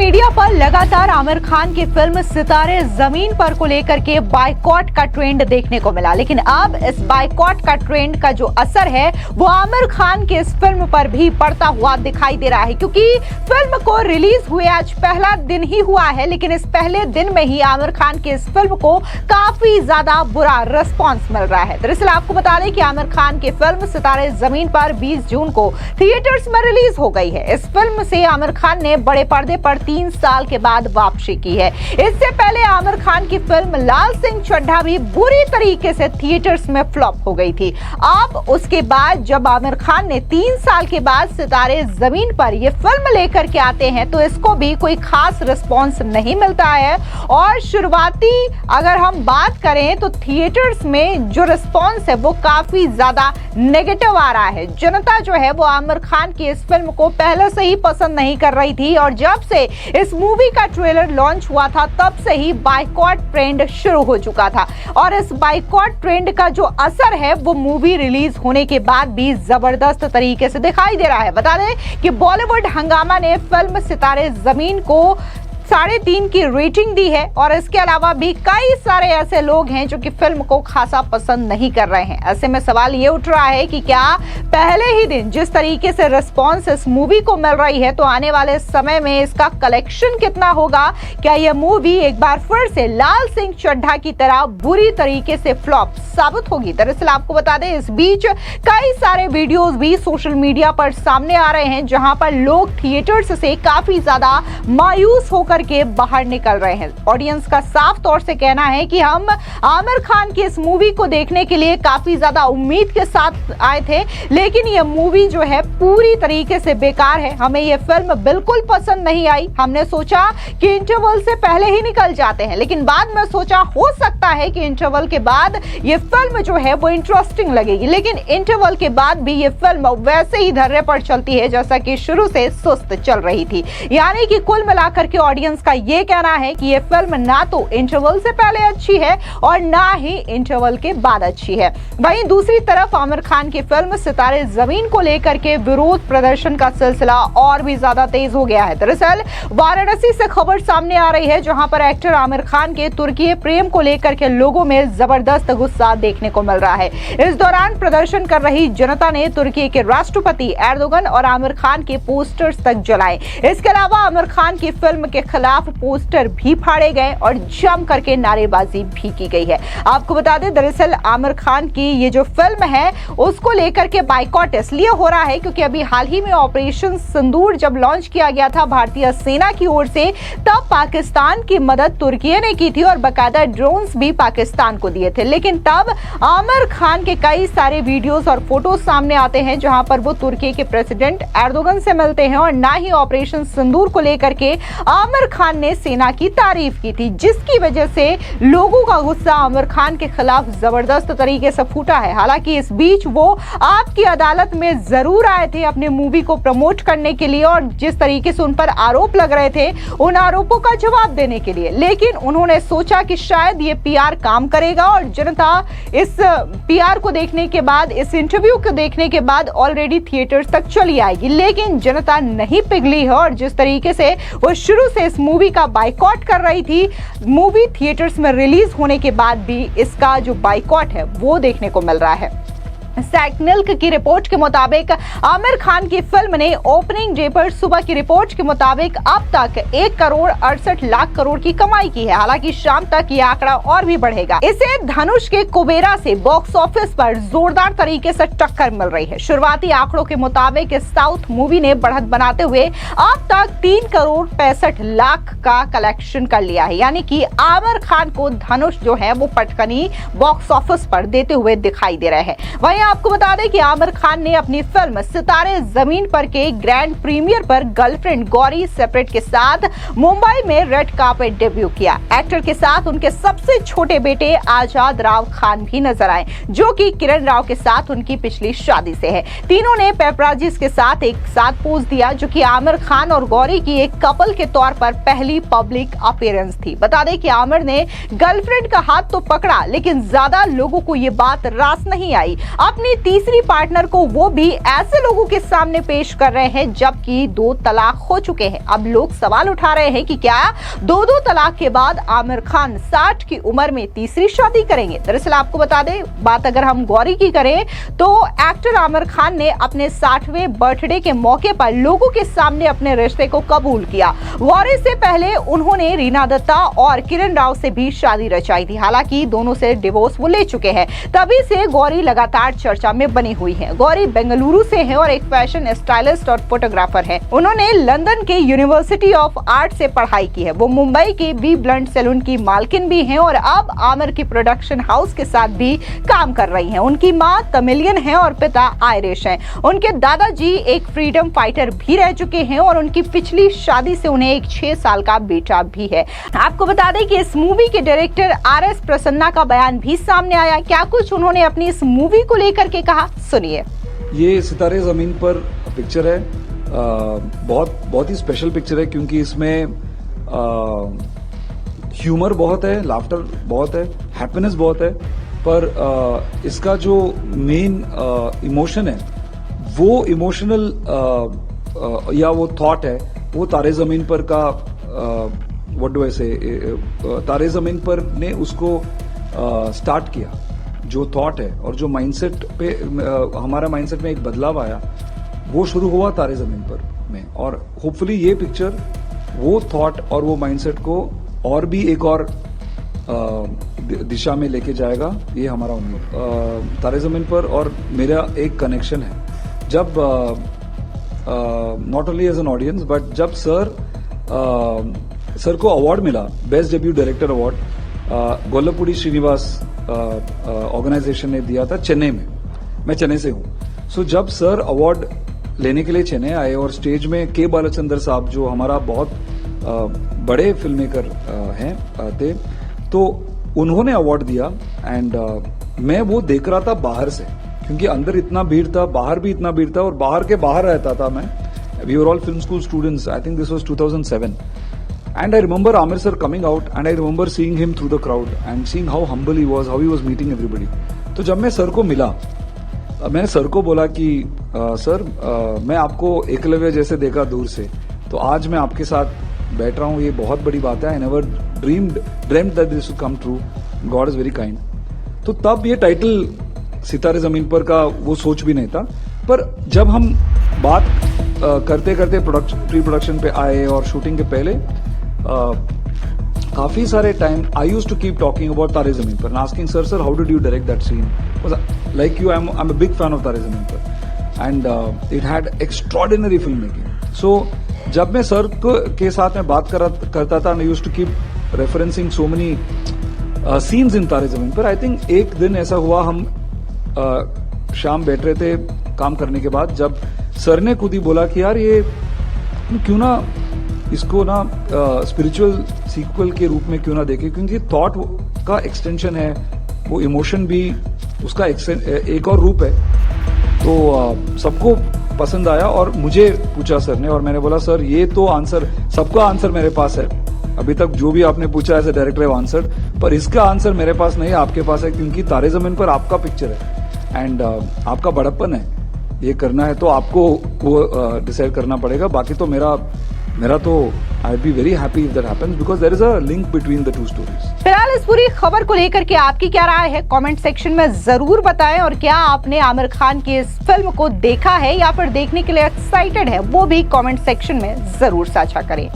Media पर लगातार आमिर खान की फिल्म सितारे जमीन पर को लेकर के बायकॉट का ट्रेंड देखने को मिला, लेकिन अब इस बायकॉट का ट्रेंड का जो असर है वो आमिर खान की इस फिल्म पर भी पड़ता हुआ दिखाई दे रहा है, क्योंकि फिल्म को रिलीज हुए आज पहला दिन ही हुआ है, लेकिन इस पहले दिन में ही आमिर खान की इस फिल्म को काफी ज्यादा बुरा रिस्पॉन्स मिल रहा है। दरअसल आपको बता दें कि आमिर खान की फिल्म सितारे जमीन पर 20 जून को थिएटर्स में रिलीज हो गई है। इस फिल्म से आमिर खान ने बड़े पर्दे पर 3 साल के बाद वापसी की है। इससे पहले आमिर खान की फिल्म लाल सिंह चड्ढा भी बुरी तरीके से थिएटर्स में फ्लॉप हो गई थी। अब उसके बाद जब आमिर खान ने 3 साल के बाद सितारे जमीन पर यह फिल्म लेकर के आते हैं तो इसको भी कोई खास रिस्पॉन्स नहीं मिलता है। और शुरुआती अगर हम बात करें तो थिएटर्स में जो रिस्पॉन्स है वो काफी ज्यादा नेगेटिव आ रहा है। जनता जो है वो आमिर खान की इस फिल्म को पहले से ही पसंद नहीं कर रही थी और जब से इस मूवी का ट्रेलर लॉन्च हुआ था तब से ही बायकॉट ट्रेंड शुरू हो चुका था। और इस बायकॉट ट्रेंड का जो असर है वो मूवी रिलीज होने के बाद भी जबरदस्त तरीके से दिखाई दे रहा है। बता दें कि बॉलीवुड हंगामा ने फिल्म सितारे जमीन को 3.5 की रेटिंग दी है और इसके अलावा भी कई सारे ऐसे लोग हैं जो कि फिल्म को खासा पसंद नहीं कर रहे हैं। ऐसे में सवाल ये उठ रहा है कि क्या पहले ही दिन जिस तरीके से रिस्पॉन्स इस मूवी को मिल रही है तो आने वाले समय में इसका कलेक्शन कितना होगा? क्या यह मूवी एक बार फिर से लाल सिंह चड्ढा की तरह बुरी तरीके से फ्लॉप साबित होगी? दरअसल आपको बता दें इस बीच कई सारे वीडियोस भी सोशल मीडिया पर सामने आ रहे हैं जहां पर लोग थिएटर्स से काफी ज्यादा मायूस होकर के बाहर निकल रहे हैं। ऑडियंस का साफ तौर से कहना है कि हम आमिर खान की इस मूवी को देखने के लिए काफी ज्यादा उम्मीद के साथ आए थे, लेकिन यह मूवी जो है पूरी तरीके से बेकार है। हमें यह फिल्म बिल्कुल पसंद नहीं आई। हमने सोचा कि इंटरवल से पहले ही निकल जाते हैं, लेकिन बाद में सोचा हो सकता है कि इंटरवल के बाद यह फिल्म जो है वो इंटरेस्टिंग लगेगी, लेकिन इंटरवल के बाद भी यह फिल्म वैसे ही धर्रे पर चलती है जैसा कि शुरू से सुस्त चल रही थी। यानी कि कुल मिलाकर के ऑडियंस का ये कहना है कि ये फिल्म ना तो इंटरवल से पहले अच्छी है और ना ही इंटरवल के बाद अच्छी है। वहीं दूसरी तरफ आमिर खान की फिल्म सितारे जमीन को लेकर के विरोध प्रदर्शन का सिलसिला और भी ज्यादा तेज हो गया है। दरअसल वाराणसी से खबर सामने आ रही है जहां पर एक्टर आमिर खान के तुर्की प्रेम को लेकर के लोगों में जबरदस्त गुस्सा देखने को मिल रहा है। इस दौरान प्रदर्शन कर रही जनता ने तुर्की के राष्ट्रपति एर्दोगन और आमिर खान के पोस्टर्स तक जलाए। इसके अलावा आमिर खान की फिल्म के खिलाफ पोस्टर भी फाड़े गए और जम करके नारेबाजी भी की गई है। आपको बता दें दरअसल आमिर खान की ये जो फिल्म है उसको लेकर के बायकॉट इसलिए हो रहा है क्योंकि अभी हाल ही में ऑपरेशन सिंदूर जब लॉन्च किया गया था भारतीय सेना की ओर से, तब पाकिस्तान की मदद तुर्की ने की थी और बाकायदा ड्रोन्स भी पाकिस्तान को दिए थे। लेकिन तब आमिर खान के कई सारे वीडियोस और फोटोज सामने आते हैं जहां पर वो तुर्की के प्रेसिडेंट एर्दोगन से मिलते हैं और ना ही ऑपरेशन सिंदूर को लेकर के आमिर खान ने सेना की तारीफ की थी, जिसकी वजह से लोगों का गुस्सा आमिर खान के खिलाफ जबरदस्त तरीके से फूटा है। हालांकि इस बीच वो आपकी अदालत में जरूर आए थे अपने मूवी को प्रमोट करने के लिए और जिस तरीके से उन पर आरोप लग रहे थे उन आरोपों का जवाब देने के लिए, लेकिन उन्होंने सोचा कि शायद ये पीआर काम करेगा और जनता इस पीआर को देखने के बाद, इस इंटरव्यू को देखने के बाद ऑलरेडी थिएटर्स तक चली आएगी। लेकिन जनता नहीं पिघली है और जिस तरीके से वो शुरू से इस मूवी का बायकॉट कर रही थी, मूवी थिएटर्स में रिलीज होने के बाद भी इसका जो बायकॉट है वो देखने को मिल रहा है। सैकनिल्क की रिपोर्ट के मुताबिक आमिर खान की फिल्म ने ओपनिंग डे पर सुबह की रिपोर्ट के मुताबिक अब तक 1 करोड़ 68 लाख करोड़ की कमाई की है। हालांकि शाम तक ये आंकड़ा और भी बढ़ेगा। इसे धनुष के कुबेरा से बॉक्स ऑफिस पर जोरदार तरीके से टक्कर मिल रही है। शुरुआती आंकड़ों के मुताबिक इस साउथ मूवी ने बढ़त बनाते हुए अब तक 3 करोड़ 65 लाख का कलेक्शन कर लिया है। यानी कि आमिर खान को धनुष जो है वो पटकनी बॉक्स ऑफिस पर देते हुए दिखाई दे रहे हैं। वहीं आपको बता दें कि आमिर खान ने अपनी फिल्म सितारे जमीन पर के ग्रैंड प्रीमियर पर गर्लफ्रेंड गौरी सेपरेट के साथ मुंबई में रेड कार्पेट डेब्यू किया। एक्टर के साथ उनके सबसे छोटे बेटे आजाद राव खान भी नजर आए, जो कि किरण राव के साथ उनकी पिछली शादी से है। तीनों ने पेपराजीज के साथ एक साथ पोज दिया, जो कि आमिर खान और गौरी की एक कपल के तौर पर पहली पब्लिक अपीयरेंस थी। बता दें कि आमिर ने गर्लफ्रेंड का हाथ तो पकड़ा, लेकिन ज्यादा लोगों को ये बात रास नहीं आई। अब अपनी तीसरी पार्टनर को वो भी ऐसे लोगों के सामने पेश कर रहे हैं जबकि 2 तलाक हो चुके हैं। अब लोग सवाल उठा रहे हैं कि क्या 2 तलाक के बाद आमिर खान 60 की उम्र में तीसरी शादी करेंगे। दरअसल आपको बता दें, बात अगर हम गौरी की करें तो एक्टर आमिर खान ने अपने 60वें बर्थडे के मौके पर लोगों के सामने अपने रिश्ते को कबूल किया। गौरी से पहले उन्होंने रीना दत्ता और किरण राव से भी शादी रचाई थी। हालांकि दोनों से डिवोर्स वो ले चुके हैं। तभी से गौरी लगातार चर्चा में बनी हुई है। गौरी बेंगलुरु से है और एक फैशन स्टाइलिस्ट और फोटोग्राफर है। उन्होंने लंदन के यूनिवर्सिटी ऑफ आर्ट से पढ़ाई की है। वो मुंबई के बी ब्लंट सैलून की मालकिन भी हैं और अब आमिर की प्रोडक्शन हाउस के साथ भी काम कर रही हैं। उनकी मां तमिलियन है और पिता आयरिश हैं। उनके दादाजी एक फ्रीडम फाइटर भी रह चुके हैं और उनकी पिछली शादी से उन्हें एक 6 साल का बेटा भी है। आपको बता दें कि इस मूवी के डायरेक्टर RS प्रसन्ना का बयान भी सामने आया। क्या कुछ उन्होंने अपनी इस मूवी को लेकर के कहा, सुनिए। ये सितारे जमीन पर पिक्चर है, बहुत ही स्पेशल पिक्चर है क्योंकि इसमें ह्यूमर बहुत है, लाफ्टर बहुत है, हैप्पीनेस बहुत है, पर इसका जो मेन इमोशन है वो इमोशनल या वो थॉट है, वो तारे जमीन पर का व्हाट डू आई से, तारे जमीन पर ने उसको स्टार्ट किया। जो थॉट है और जो माइंडसेट पे हमारा माइंडसेट में एक बदलाव आया, वो शुरू हुआ तारे जमीन पर में। और होपफुली ये पिक्चर वो थॉट और वो माइंडसेट को और भी एक और दिशा में लेके जाएगा, ये हमारा उम्मीद। तारे जमीन पर और मेरा एक कनेक्शन है। जब not only as an audience but जब सर को अवार्ड मिला, best debut director award Gollapudi Srinivas organisation ने दिया था चेन्नई में। मैं चेन्नई से हूँ। सो जब सर अवार्ड लेने के लिए चेन्नई आए और स्टेज में के बालचंद्र साहब, जो हमारा बहुत बड़े फिल्म मेकर हैं, थे, तो उन्होंने अवार्ड दिया। एंड मैं वो देख रहा था बाहर से, क्योंकि अंदर इतना भीड़ था, बाहर भी इतना भीड़ था, और बाहर के बाहर रहता था मैं। We were all film school students, I think this was 2007. And I remember Amir sir coming out and I remember seeing him through the crowd and seeing how humble he was, how he was meeting everybody. तो जब मैं sir को मिला, मैंने sir को बोला कि sir मैं आपको एकलव्य जैसे देखा दूर से, तो आज मैं आपके साथ बैठ रहा हूँ, ये बहुत बड़ी बात है। I never dreamed that this would come true. God is very kind. तो तब ये टाइटल सितारे जमीन पर का वो सोच भी नहीं था। पर जब हम बात करते करते प्री प्रोडक्शन पे आए और शूटिंग के पहले काफी सारे time I used to keep talking about Taare Zameen Par, asking sir how did you direct that scene, like you I am a big fan of Taare Zameen Par and it had extraordinary film making. So जब मैं sir के साथ में बात करता था, I used to keep referencing so many scenes in Taare Zameen पर। I think एक दिन ऐसा हुआ, हम शाम बैठ रहे थे काम करने के बाद, जब सर ने खुद ही बोला कि यार ये क्यों ना इसको ना स्पिरिचुअल सीक्वल के रूप में क्यों ना देखें, क्योंकि थॉट का एक्सटेंशन है, वो इमोशन भी उसका एक और रूप है। तो सबको पसंद आया और मुझे पूछा सर ने, और मैंने बोला सर ये तो आंसर, सबका आंसर मेरे पास है, अभी तक जो भी आपने पूछा as a director have answered, पर इसका आंसर मेरे पास नहीं है, आपके पास है, क्योंकि तारे जमीन पर आपका पिक्चर है एंड आपका बड़प्पन है, ये करना है तो आपको वो डिसाइड करना पड़ेगा। बाकी तो मेरा तो I be very happy if that happens because there is a link between the two stories. फिलहाल इस पूरी खबर को लेकर के आपकी क्या राय है, कमेंट सेक्शन में जरूर बताएं, और क्या आपने आमिर खान की इस फिल्म को देखा है या फिर देखने के लिए एक्साइटेड है, वो भी कमेंट सेक्शन में जरूर साझा करें।